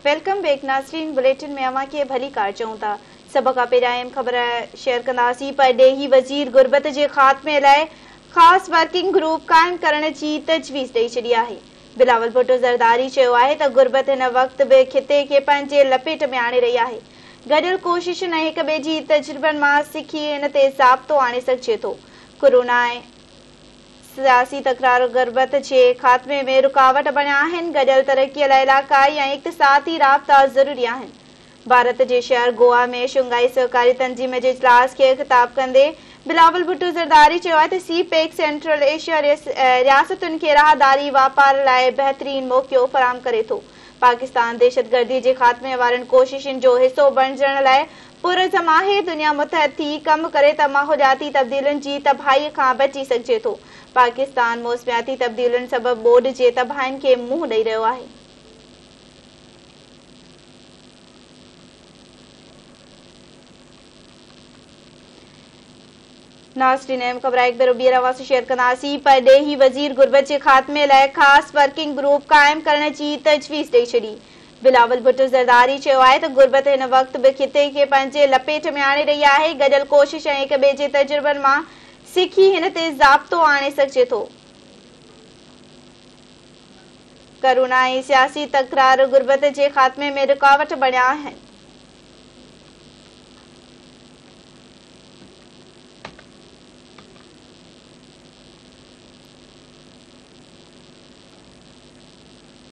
Welcome back नाज़रीन। Bulletin में अवां खे भली कार चऊं था। सभ खां पहिरियां अहम ख़बर शेयर कंदासीं। परडेही वज़ीर गुरबत जे ख़ात्मे लाइ ख़ासि वर्किंग ग्रुप क़ाइम करण जी तजवीज़ ॾेई छॾी आहे। बिलावल भुट्टो ज़रदारी चयो आहे त गुरबत हिन वक़्त बि खिते खे पंहिंजे लपेट में आणे रही आहे। गॾियल कोशिशुनि ऐं हिक ॿिए जी तजुर्बनि मां सिखी हिन ते ज़ाब्तो आणे सघिजे थो। कोरोना ऐं सियासी तकरार गुरबत जे ख़ात्मे में रुकावट बणिया आहिनि। गॾियल तरक़ीअ लाइ इलाक़ाई ऐं इक़्तिसादी राब्ता ज़रूरी आहिनि। भारत जे शहर गोवा में शंघाई सहकारी तंज़ीम जे इजलास खे ख़िताब कंदे बिलावल भुट्टो ज़रदारी चयो आहे त सी-पैक सेंट्रल एशिया रियासतुनि खे राहदारी वापार लाइ बहितरीन मौक़ो फ़राहम करे थो। पाकिस्तान दहशतगर्दी जे ख़ात्मे वारनि कोशिशुनि जो हिसो बणिजण लाइ पुरज़म आहे। दुनिया मुतहद थी कम करे त माहौलियाती तब्दीलियुनि जी तबाही खां बची सघिजे थो। पाकिस्तान मौसमियाती तब्दीलियुनि सबबि ॿोॾि जे तबाहियुनि खे मुंहुं ॾेई रहियो आहे। नाज़रीन, अहम ख़बर हिकु भेरो ॿीहर अवां सां शेयर कंदासीं। परडेही वज़ीर गुरबत जे ख़ात्मे लाइ ख़ासि वर्किंग ग्रुप क़ाइम करण जी तजवीज़ ॾेई छॾी। बिलावल भुट्टो ज़रदारी चयो आहे त गुरबत हिन वक़्त बि खिते खे पंहिंजे लपेट में आणे रही आहे। गॾियल कोशिश ऐं हिक ॿिए जे तजुर्बनि मां सिखी हिन ते ज़ाब्तो आणे सघिजे थो। कोरोना ऐं सियासी तकरार गुरबत जे ख़ात्मे में रुकावट बणिया आहिनि।